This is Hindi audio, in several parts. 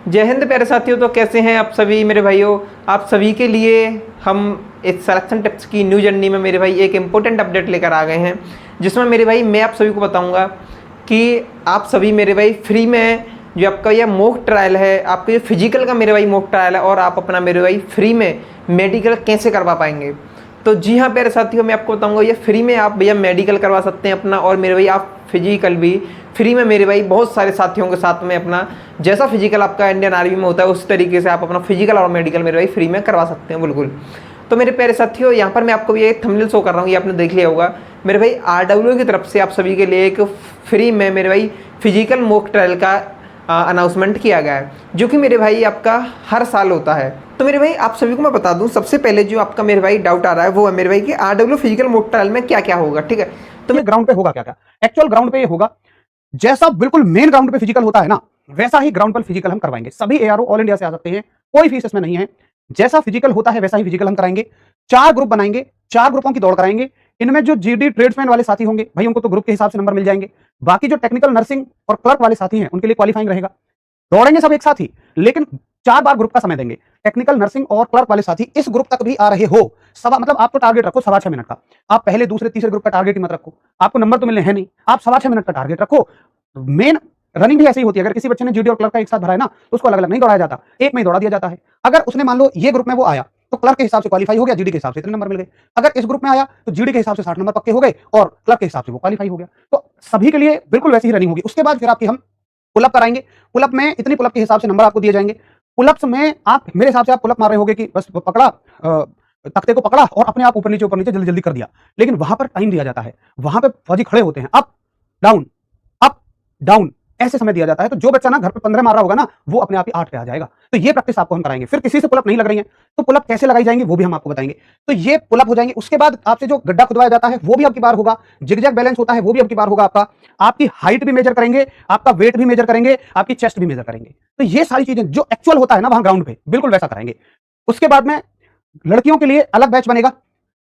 जय हिंद प्यारे साथियों। तो कैसे हैं आप सभी मेरे भाइयों। आप सभी के लिए हम इस सिलेक्शन टिप्स की न्यू जर्नी में मेरे भाई एक इम्पोर्टेंट अपडेट लेकर आ गए हैं, जिसमें मेरे भाई मैं आप सभी को बताऊंगा कि आप सभी मेरे भाई फ्री में जो आपका यह मॉक ट्रायल है, आपका ये फिजिकल का मेरे भाई मॉक ट्रायल है, और आप अपना मेरे भाई फ्री में मेडिकल कैसे करवा पाएंगे। तो जी हाँ प्यारे साथियों, मैं आपको बताऊंगा ये फ्री में आप भैया मेडिकल करवा सकते हैं अपना, और मेरे भाई आप फिजिकल भी फ्री में मेरे भाई बहुत सारे साथियों के साथ में अपना जैसा फिजिकल आपका इंडियन आर्मी में होता है उस तरीके से आप अपना फिजिकल और मेडिकल मेरे भाई फ्री में करवा सकते हैं बिल्कुल। तो मेरे प्यारे साथियों, यहाँ पर मैं आपको ये थंबनेल शो कर रहा हूँ, ये आपने देख लिया होगा। मेरे भाई RW की तरफ से आप सभी के लिए एक फ्री में मेरे भाई फिजिकल मॉक ट्रायल का अनाउंसमेंट किया गया है, जो कि मेरे भाई आपका हर साल होता है। तो मेरे भाई आप सभी को मैं बता दूं, सबसे पहले जो आपका मेरे भाई डाउट आ रहा है वो है मेरे भाई कि RW फिजिकल मॉक ट्रायल में क्या क्या होगा। ठीक है, तो ये ग्राउंड पे होगा क्या क्या। एक्चुअल ग्राउंड पे ये होगा जैसा बिल्कुल मेन ग्राउंड पे फिजिकल होता है ना, वैसा ही ग्राउंड पर फिजिकल हम करवाएंगे। सभी ARO ऑल इंडिया से आ सकते हैं, कोई फीस इसमें नहीं है। जैसा फिजिकल होता है वैसा ही फिजिकल हम कराएंगे। 4 ग्रुप बनाएंगे, 4 ग्रुपों की दौड़ कराएंगे। इनमें जो GD ट्रेड्समैन वाले साथी होंगे भाई, उनको तो ग्रुप के हिसाब से नंबर मिल जाएंगे। बाकी जो टेक्निकल नर्सिंग और क्लर्क वाले साथी हैं उनके लिए क्वालिफाइंग रहेगा। दौड़ेंगे सब एक साथ ही, लेकिन 4 बार ग्रुप का समय देंगे। टेक्निकल नर्सिंग और क्लर्क वाले साथी इस ग्रुप तक भी आ रहे हो, सवा मतलब आप तो टारगेट रखो 6.25 मिनट का। आप पहले दूसरे तीसरे ग्रुप का टारगेट ही मत रखो, आपको नंबर तो मिलने हैं नहीं, आप 6.25 मिनट का टारगेट रखो। मेन रनिंग भी ऐसी ही होती है। अगर किसी बच्चे ने GD और क्लर्क का एक साथ भरा है ना, तो उसको अलग अलग नहीं दौड़ाया जाता, एक में ही दौड़ा दिया जाता है। अगर उसने मान लो ये ग्रुप में वो आया तो क्लर्क के हिसाब से क्वालिफाई हो गया, GD के हिसाब से इतने नंबर मिल गए। अगर इस ग्रुप में आया तो GD के हिसाब से 60 नंबर पक्के हो गए और क्लर्क के हिसाब से वो क्वालिफाई हो गया। तो सभी के लिए बिल्कुल वैसी ही रनिंग होगी। उसके बाद फिर आपकी हम पुलअप कराएंगे। पुलअप में इतनी पुलअप के हिसाब से नंबर आपको दिए जाएंगे। पुलअप्स में आप मेरे हिसाब से आप पुलअप मार रहे होगे कि बस पकड़ा, तख्ते को पकड़ा और अपने आप ऊपर नीचे जल्दी जल्दी कर दिया, लेकिन वहां पर टाइम दिया जाता है। वहां पे फौजी खड़े होते हैं, अप डाउन ऐसे समय दिया जाता है। तो जो बच्चा ना घर पे 15 मार रहा होगा ना, वो अपने आप ही 8 पे आ जाएगा। तो ये प्रैक्टिस आपको हम कराएंगे। फिर किसी से पुलअप नहीं लग रही है तो पुलअप कैसे लगाई जाएंगी वो भी हम आपको बताएंगे। तो ये पुलअप हो जाएंगे। उसके बाद आपसे जो गड्ढा खुदवाया जाता है वो भी अब की बार होगा। जिगजैग बैलेंस होता है वो भी अब की बार होगा। आपकी हाइट भी मेजर करेंगे, आपका वेट भी मेजर करेंगे, आपकी चेस्ट भी मेजर करेंगे। तो ये सारी चीजें जो एक्चुअल होता है ना वहां ग्राउंड पे, बिल्कुल वैसा कराएंगे। उसके बाद में लड़कियों के लिए अलग बैच बनेगा,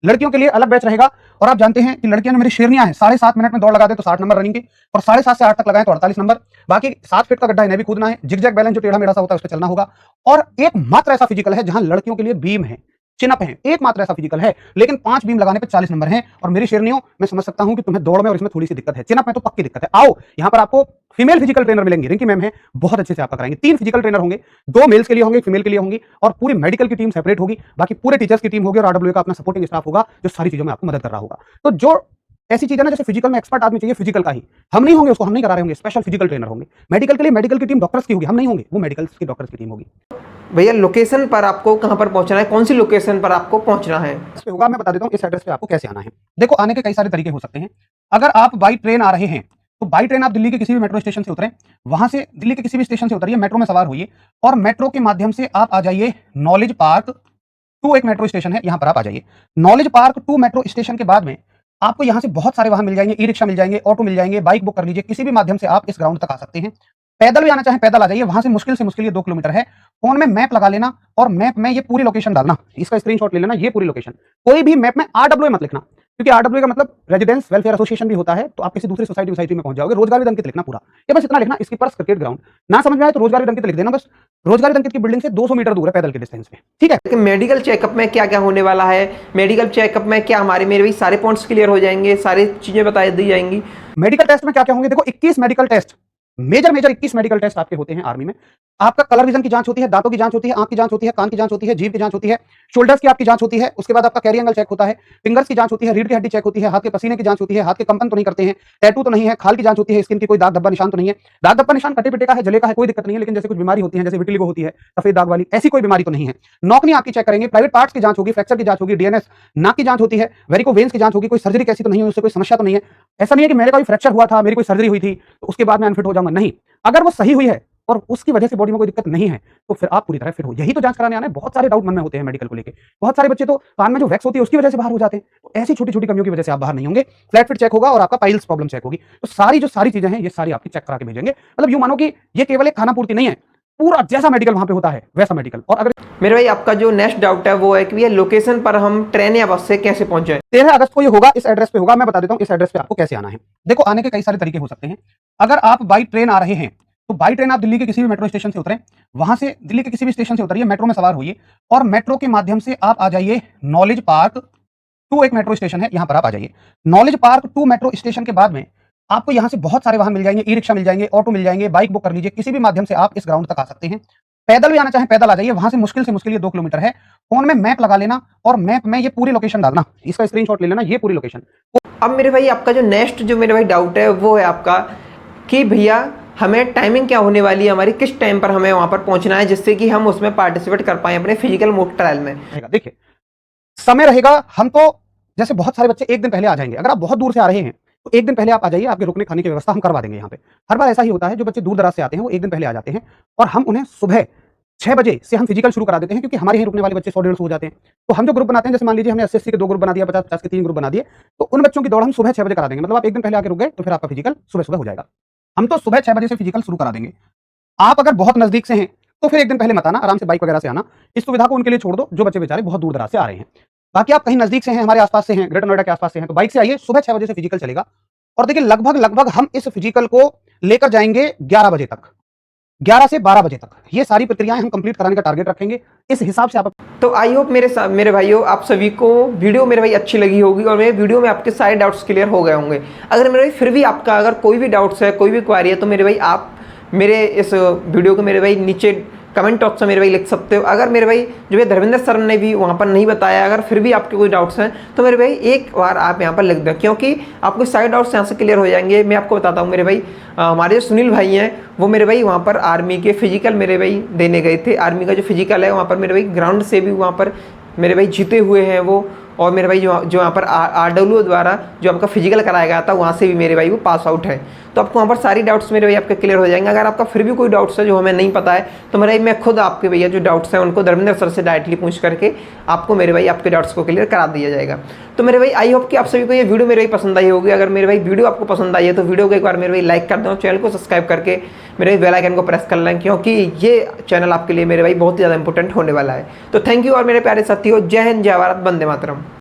लड़कियों के लिए अलग बैच रहेगा। और आप जानते हैं कि लड़कियां मेरी शेरनियां हैं, 7.5 मिनट में दौड़ लगा दे तो 60 नंबर रनिंग के, और 7.5 से 8 तक लगाएं तो 48 नंबर। बाकी 7 फीट का गड्ढा इन्हें भी कूदना है। जिगजैग बैलेंस जो टेढ़ा मेढ़ा सा होता है उस पर चलना होगा। और एकमात्र ऐसा फिजिकल है जहां लड़कियों के लिए बीम है, चिनअप है, एकमात्र ऐसा फिजिकल है, लेकिन 5 बीम लगाने पे 40 नंबर हैं। और मेरी शेरनियों, मैं समझ सकता हूं कि तुम्हें दौड़ में और इसमें थोड़ी सी दिक्कत है, चिनअप में तो पक्की दिक्कत है। आओ यहां पर आपको फीमेल फिजिकल ट्रेनर मिलेंगे, रिंकी मैम है, बहुत अच्छे से आपका कराएंगे। 3 फिजिकल ट्रेनर होंगे, 2 मेल्स के लिए होंगे, फीमेल के लिए होंगी, और पूरी मेडिकल की टीम सेपरेट होगी। बाकी पूरे टीचर्स की टीम होगी और RW का अपना सपोर्टिंग स्टाफ होगा जो सारी चीजों में आपको मदद कर रहा होगा। तो जो ऐसी चीज है ना, जैसे फिजिकल में एक्सपर्ट आदमी चाहिए फिजिकल का ही, हम नहीं होंगे, उसको हम नहीं करा रहे होंगे, स्पेशल फिजिकल ट्रेनर होंगे। मेडिकल के लिए मेडिकल की टीम डॉक्टर्स की होगी, हम नहीं होंगे, वो मेडिकल की डॉक्टर्स की टीम होगी। भैया लोकेशन पर आपको कहाँ पर पहुंचना है, कौन सी लोकेशन पर आपको पहुंचना है? इस पे होगा, मैं बता देता हूँ इस एड्रेस पे आपको कैसे आना है। देखो, आने के कई सारे तरीके हो सकते हैं। अगर आप बाई ट्रेन आ रहे हैं तो बाई ट्रेन आप दिल्ली के किसी भी मेट्रो स्टेशन से उतरें, वहां से दिल्ली के किसी भी स्टेशन से उतरिए, मेट्रो में सवार होइए और मेट्रो के माध्यम से आप आ जाइए नॉलेज पार्क 2, एक मेट्रो स्टेशन है, यहां पर आप आ जाइए। नॉलेज पार्क 2 मेट्रो स्टेशन के बाद में आपको यहां से बहुत सारे वाहन मिल जाएंगे, ई-रिक्शा मिल जाएंगे, ऑटो मिल जाएंगे, बाइक बुक कर लीजिए, किसी भी माध्यम से आप इस ग्राउंड तक आ सकते हैं। पैदल भी आना चाहें पैदल आ जाइए, वहां से मुश्किल ये 2 किलोमीटर है। फोन में मैप लगा लेना और मैप में ये पूरी लोकेशन डालना, इसका स्क्रीनशॉट ले लेना, ये पूरी लोकेशन। कोई भी मैप में RW मत लिखना, क्योंकि RW का मतलब रेजिडेंस वेलफेयर एसोसिएशन भी होता है, तो आप किसी दूसरी सोसाइटी में पहुंच जाओगे। रोजगार विद अंकित लिखना पूरा, ये बस इतना लिखना। इसकी पर क्रिकेट ग्राउंड ना समझ में आए तो रोजगार विद अंकित लिख देना बस। रोजगार विद अंकित की बिल्डिंग से 200 मीटर दूर है पैदल के डिस्टेंस पे, ठीक है। मेडिकल चेकअप में क्या क्या होने वाला है, मेडिकल चेकअप में क्या हमारे मेरे भाई सारे पॉइंट्स क्लियर हो जाएंगे, सारी चीजें बता दी जाएंगी। मेडिकल टेस्ट में क्या क्या होंगे, देखो 21 medical test, major 21 medical test आपके होते हैं आर्मी में। आपका कलर विजन की जांच होती है, दांतों की जांच होती है, आंख की जांच होती है, कान की जांच होती है, जीभ की जांच होती है, शोल्डर्स की आपकी जांच होती है। उसके बाद आपका कैरी एंगल चेक होता है, फिंगर्स की जांच होती है, रीढ़ की हड्डी चेक होती है, हाथ के पसीने की जांच होती है, हाथ के कंपन तो नहीं करते हैं, टैटू तो नहीं है, खाल की जांच होती है, स्किन की कोई दाग धब्बा निशान तो नहीं है। दाग धब्बा निशान कटे पिटे का है, जले का है, कोई दिक्कत नहीं है, लेकिन जैसे कुछ बीमारी होती है, जैसे विटिलिगो होती है, सफेद दाग वाली, ऐसी कोई बीमारी तो नहीं है। नौकनी आपकी चेक करेंगे, प्राइवेट पार्ट्स की जांच होगी, फ्रैक्चर की जांच होगी, DNS, नाक की जांच होती है, वेरिको वेन्स की जांच होगी, कोई सर्जरी कैसी तो नहीं है, उससे कोई समस्या तो नहीं है। ऐसा नहीं है कि मेरे कोई फ्रैक्चर हुआ था, मेरी कोई सर्जरी हुई थी तो उसके बाद मैं अनफिट हो जाऊंगा, नहीं। अगर वो सही हुई है और उसकी वजह से बॉडी में कोई दिक्कत नहीं है तो फिर आप पूरी तरह फिट हो। यही तो जांच कराने आना है। बहुत सारे डाउट मन में होते हैं मेडिकल को लेके। बहुत सारे बच्चे तो कान में जो वैक्स होती है उसकी वजह से बाहर हो जाते हैं। तो ऐसी छोटी छोटी कमियों की वजह से आप बाहर नहीं होंगे। फ्लैट फिट चेक होगा और आपका पाइल्स प्रॉब्लम चेक होगी। तो सारी चीजें हैं ये सारी आपकी चेक करा के भेजेंगे। मतलब यूं मानो कि ये केवल एक खाना पूर्ति नहीं है, पूरा जैसा मेडिकल वहां पे होता है वैसा मेडिकल। और अगर मेरे भाई आपका जो नेक्स्ट डाउट है वो है कि ये लोकेशन पर हम ट्रेन या बस से कैसे पहुंचे। 13 अगस्त को ये होगा, इस एड्रेस पे होगा। मैं बता देता हूँ इस एड्रेस पे आपको कैसे आना है। देखो, आने के कई सारे तरीके हो सकते हैं। अगर आप बाई ट्रेन आ रहे हैं तो बाई ट्रेन आप दिल्ली के किसी भी मेट्रो स्टेशन से उतरें, वहां से दिल्ली के किसी भी स्टेशन से उतरिए, मेट्रो में सवार होइए और मेट्रो के माध्यम से आप आ जाइए नॉलेज पार्क 2 एक मेट्रो स्टेशन है, यहां पर आप आ जाइए। नॉलेज पार्क 2 मेट्रो स्टेशन के बाद में आपको यहां से बहुत सारे वाहन मिल जाएंगे, ई रिक्शा मिल जाएंगे, ऑटो मिल जाएंगे, बाइक बुक कर लीजिए, किसी भी माध्यम से आप इस ग्राउंड तक आ सकते हैं। पैदल भी आना चाहें पैदल आ जाइए, वहां से मुश्किल ये 2 किलोमीटर है। फोन में मैप लगा लेना और मैप में ये पूरी लोकेशन डालना, इसका स्क्रीनशॉट ले लेना, ये पूरी लोकेशन। अब मेरे भाई आपका जो नेक्स्ट जो मेरे भाई डाउट है वो है आपका कि भैया हमें टाइमिंग क्या होने वाली है, हमारी किस टाइम पर हमें वहाँ पर पहुँचना है जिससे कि हम उसमें पार्टिसिपेट कर पाएँ अपने फिजिकल मोक ट्रायल में। देखिए समय रहेगा, हम तो जैसे बहुत सारे बच्चे एक दिन पहले आ जाएंगे, अगर आप बहुत दूर से आ रहे हैं तो एक दिन पहले आप आ जाइए, आपके रुकने खाने की व्यवस्था हम करवा देंगे यहाँ पे। हर बार ऐसा ही होता है, जो बच्चे दूर दराज से आते हैं वो एक दिन पहले आ जाते हैं और हम उन्हें सुबह 6 बजे से हम फिजिकल शुरू करा देते हैं, क्योंकि हमारे यहाँ रुकने वाले बच्चे 100-150 हो जाते हैं। तो हम जो ग्रुप बनाते हैं, जैसे मान लीजिए हमने 80-80 के 2 ग्रुप बना दिया, 50-50 के 3 ग्रुप बना दिए, तो उन बच्चों की दौड़ हम सुबह 6 बजे करा देंगे। मतलब आप एक दिन पहले आके रुक गए तो फिर आपका फिजिकल सुबह हो जाएगा। हम तो सुबह 6 बजे से फिजिकल शुरू करा देंगे। आप अगर बहुत नजदीक से हैं तो फिर एक दिन पहले मत आना, आराम से बाइक वगैरह से आना। इस सुविधा को उनके लिए छोड़ दो जो बच्चे बेचारे बहुत दूर दराज से आ रहे हैं। बाकी आप कहीं नजदीक से हैं, हमारे आसपास से हैं, ग्रेटर नोएडा के आसपास से हैं, तो बाइक से आइए, सुबह 6 बजे से फिजिकल चलेगा। और देखिए लगभग हम इस फिजिकल को लेकर जाएंगे 11 बजे तक, 11 से 12 बजे तक ये सारी प्रक्रियाएं हम कंप्लीट कराने का टारगेट रखेंगे। इस हिसाब से आप तो आई होप मेरे भाइयों आप सभी को वीडियो मेरे भाई अच्छी लगी होगी और मेरे वीडियो में आपके सारे डाउट्स क्लियर हो गए होंगे। अगर मेरे भाई फिर भी आपका अगर कोई भी डाउट्स है, कोई भी क्वारी है, तो मेरे भाई आप मेरे इस वीडियो को मेरे भाई नीचे कमेंट बॉक्स में मेरे भाई लिख सकते हो। अगर मेरे भाई जो है धर्मेंद्र सर ने भी वहाँ पर नहीं बताया, अगर फिर भी आपके कोई डाउट्स हैं तो मेरे भाई एक बार आप यहाँ पर लिख दो, क्योंकि आपको सारे डाउट्स यहाँ से क्लियर हो जाएंगे। मैं आपको बताता हूँ मेरे भाई, हमारे जो सुनील भाई हैं वो मेरे भाई वहाँ पर आर्मी के फिजिकल मेरे भाई देने गए थे। आर्मी का जो फिजिकल है वहाँ पर मेरे भाई ग्राउंड से भी वहाँ पर मेरे भाई जीते हुए हैं वो। और मेरे भाई जो यहाँ पर RW द्वारा जो आपका फिजिकल कराया गया था वहाँ से भी मेरे भाई वो पास आउट है। तो आपको वहाँ पर सारी डाउट्स मेरे भाई आपके क्लियर हो जाएंगे। अगर आपका फिर भी कोई डाउट्स है जो हमें नहीं पता है तो मेरे भाई मैं खुद आपके भैया जो डाउट्स हैं उनको धर्मेंद्र सर से डायरेक्टली पूछ करके आपको मेरे भाई आपके डाउट्स को क्लियर करा दिया जाएगा। तो मेरे भाई आई होप कि आप सभी को ये वीडियो मेरे भाई पसंद आई होगी। अगर मेरे भाई वीडियो आपको पसंद आई है तो वीडियो को एक बार मेरे भाई लाइक कर दो, चैनल को सब्सक्राइब करके मेरे बेल आइकन को प्रेस कर लें, क्योंकि ये चैनल आपके लिए मेरे भाई बहुत ही ज़्यादा इंपॉर्टेंट होने वाला है। तो थैंक यू और मेरे प्यारे साथियों, जय हिंद, जय भारत, वंदे मातरम।